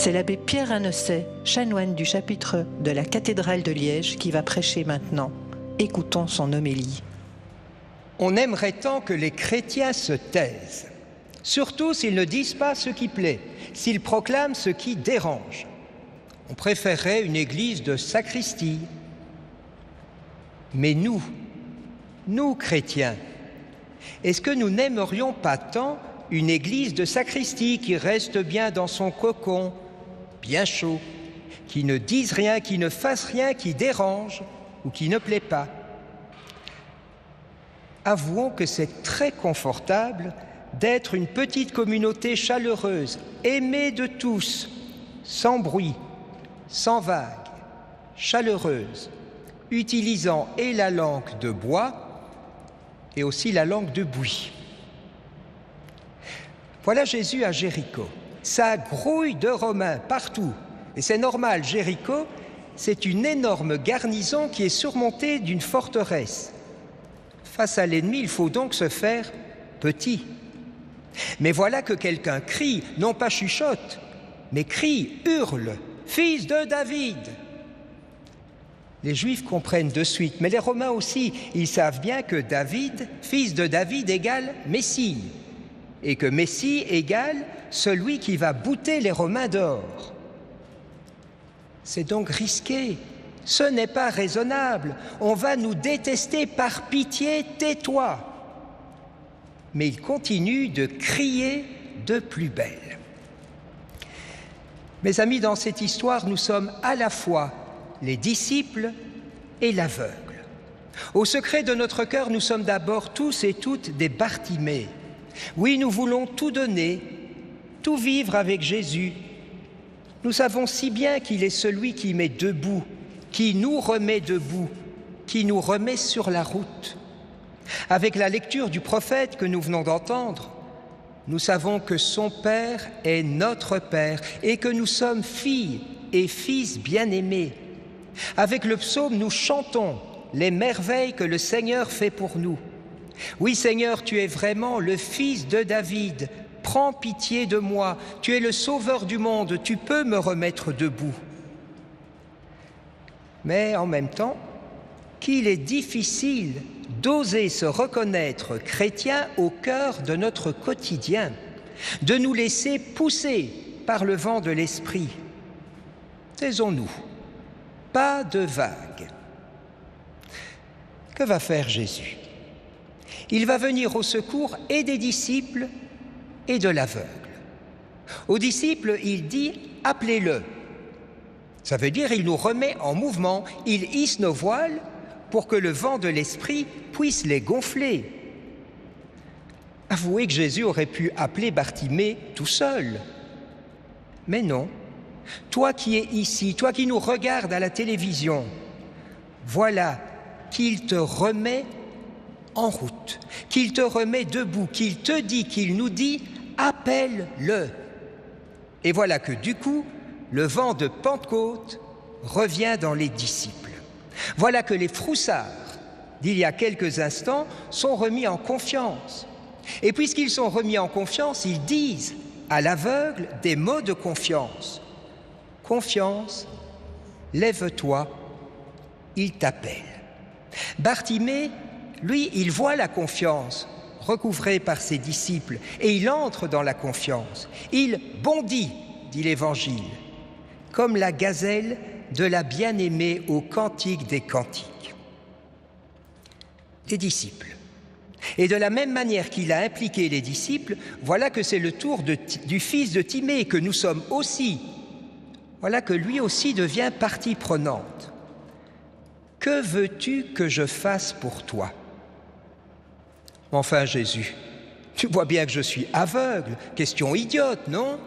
C'est l'abbé Pierre Annesset, chanoine du chapitre de la cathédrale de Liège, qui va prêcher maintenant. Écoutons son homélie. On aimerait tant que les chrétiens se taisent, surtout s'ils ne disent pas ce qui plaît, s'ils proclament ce qui dérange. On préférerait une église de sacristie. Mais nous chrétiens, est-ce que nous n'aimerions pas tant une église de sacristie qui reste bien dans son cocon, bien chaud, qui ne dise rien, qui ne fasse rien qui dérange ou qui ne plaît pas? Avouons que c'est très confortable d'être une petite communauté chaleureuse, aimée de tous, sans bruit, sans vague, chaleureuse, utilisant et la langue de bois et aussi la langue de bouillie. Voilà Jésus à Jéricho. Ça grouille de Romains partout. Et c'est normal, Jéricho, c'est une énorme garnison qui est surmontée d'une forteresse. Face à l'ennemi, il faut donc se faire petit. Mais voilà que quelqu'un crie, non pas chuchote, mais crie, hurle, « Fils de David !» Les Juifs comprennent de suite, mais les Romains aussi, ils savent bien que David, fils de David, égale Messie, et que Messie égale celui qui va bouter les Romains dehors. C'est donc risqué, ce n'est pas raisonnable, on va nous détester, par pitié, tais-toi. Mais il continue de crier de plus belle. Mes amis, dans cette histoire, nous sommes à la fois les disciples et l'aveugle. Au secret de notre cœur, nous sommes d'abord tous et toutes des Bartimée. Oui, nous voulons tout donner, tout vivre avec Jésus. Nous savons si bien qu'il est celui qui met debout, qui nous remet debout, qui nous remet sur la route. Avec la lecture du prophète que nous venons d'entendre, nous savons que son Père est notre Père et que nous sommes filles et fils bien-aimés. Avec le psaume, nous chantons les merveilles que le Seigneur fait pour nous. Oui, Seigneur, tu es vraiment le fils de David. Prends pitié de moi. Tu es le sauveur du monde. Tu peux me remettre debout. Mais en même temps, qu'il est difficile d'oser se reconnaître chrétien au cœur de notre quotidien, de nous laisser pousser par le vent de l'esprit. Taisons-nous. Pas de vague. Que va faire Jésus? Il va venir au secours et des disciples et de l'aveugle. Aux disciples, il dit « appelez-le ». Ça veut dire il nous remet en mouvement, il hisse nos voiles pour que le vent de l'esprit puisse les gonfler. Avouez que Jésus aurait pu appeler Bartimée tout seul. Mais non. Toi qui es ici, toi qui nous regardes à la télévision, voilà qu'il te remet en route, qu'il te remet debout, qu'il te dit, qu'il nous dit « appelle-le ». Et voilà que du coup, le vent de Pentecôte revient dans les disciples. Voilà que les froussards d'il y a quelques instants sont remis en confiance. Et puisqu'ils sont remis en confiance, ils disent à l'aveugle des mots de confiance. Confiance, lève-toi, il t'appelle. Bartimée, lui, il voit la confiance recouvrée par ses disciples et il entre dans la confiance. Il bondit, dit l'Évangile, comme la gazelle de la bien-aimée au Cantique des Cantiques. Les disciples. Et de la même manière qu'il a impliqué les disciples, voilà que c'est le tour du fils de Timée que nous sommes aussi. Voilà que lui aussi devient partie prenante. Que veux-tu que je fasse pour toi? Enfin, Jésus, tu vois bien que je suis aveugle. Question idiote, non?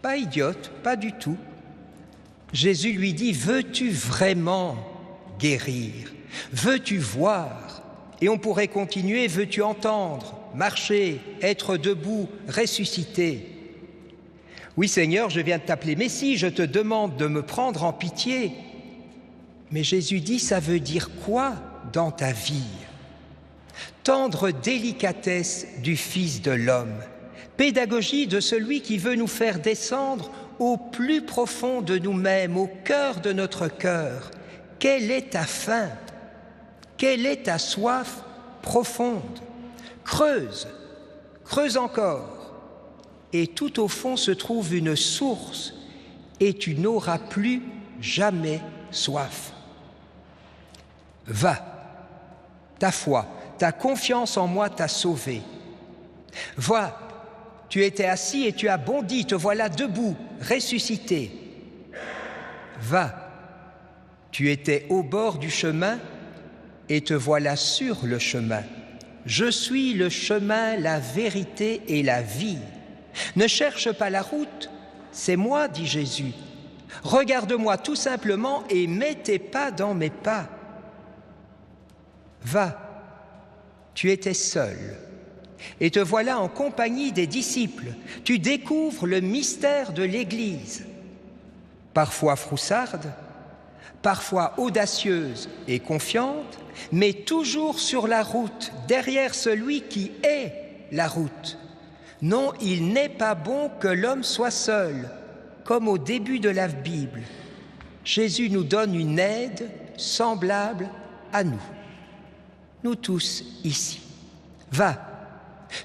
Pas idiote, pas du tout. Jésus lui dit, veux-tu vraiment guérir? Veux-tu voir? Et on pourrait continuer, veux-tu entendre, marcher, être debout, ressusciter? Oui, Seigneur, je viens de t'appeler Messie, je te demande de me prendre en pitié. Mais Jésus dit, ça veut dire quoi dans ta vie? Tendre délicatesse du Fils de l'homme, pédagogie de celui qui veut nous faire descendre au plus profond de nous-mêmes, au cœur de notre cœur. Quelle est ta faim? Quelle est ta soif profonde? Creuse, creuse encore, et tout au fond se trouve une source, et tu n'auras plus jamais soif. Va, ta foi, ta confiance en moi t'a sauvé. Vois, tu étais assis et tu as bondi, te voilà debout, ressuscité. Va, tu étais au bord du chemin et te voilà sur le chemin. Je suis le chemin, la vérité et la vie. Ne cherche pas la route, c'est moi, dit Jésus. Regarde-moi tout simplement et mets tes pas dans mes pas. Va, tu étais seul et te voilà en compagnie des disciples. Tu découvres le mystère de l'Église, parfois froussarde, parfois audacieuse et confiante, mais toujours sur la route, derrière celui qui est la route. Non, il n'est pas bon que l'homme soit seul, comme au début de la Bible. Jésus nous donne une aide semblable à nous. Nous tous ici. Va,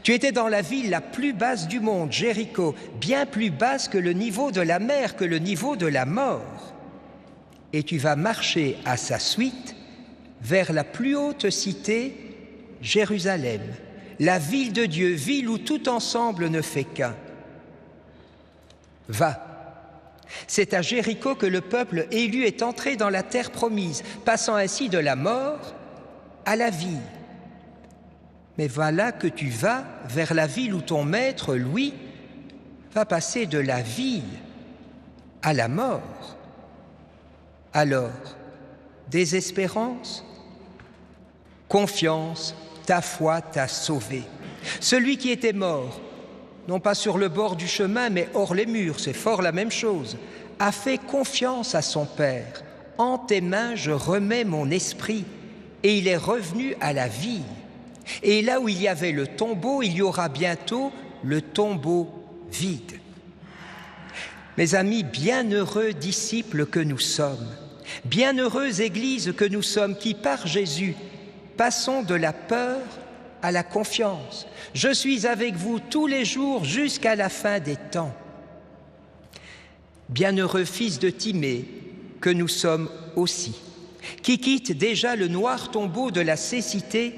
tu étais dans la ville la plus basse du monde, Jéricho, bien plus basse que le niveau de la mer, que le niveau de la mort. Et tu vas marcher à sa suite vers la plus haute cité, Jérusalem, la ville de Dieu, ville où tout ensemble ne fait qu'un. Va. C'est à Jéricho que le peuple élu est entré dans la terre promise, passant ainsi de la mort à la vie. Mais voilà que tu vas vers la ville où ton maître, lui, va passer de la vie à la mort. Alors, désespérance, confiance, ta foi t'a sauvé. Celui qui était mort, non pas sur le bord du chemin, mais hors les murs, c'est fort la même chose, a fait confiance à son Père. En tes mains, je remets mon esprit. Et il est revenu à la vie. Et là où il y avait le tombeau, il y aura bientôt le tombeau vide. Mes amis, bienheureux disciples que nous sommes, bienheureuse Église que nous sommes, qui par Jésus passons de la peur à la confiance. Je suis avec vous tous les jours jusqu'à la fin des temps. Bienheureux fils de Timée que nous sommes aussi, qui quittent déjà le noir tombeau de la cécité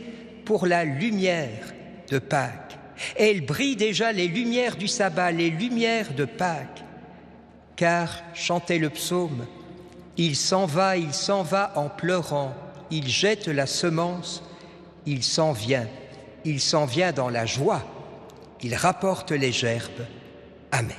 pour la lumière de Pâques. Elle brille déjà les lumières du sabbat, les lumières de Pâques. Car, chantait le psaume, il s'en va en pleurant, il jette la semence, il s'en vient dans la joie, il rapporte les gerbes. Amen.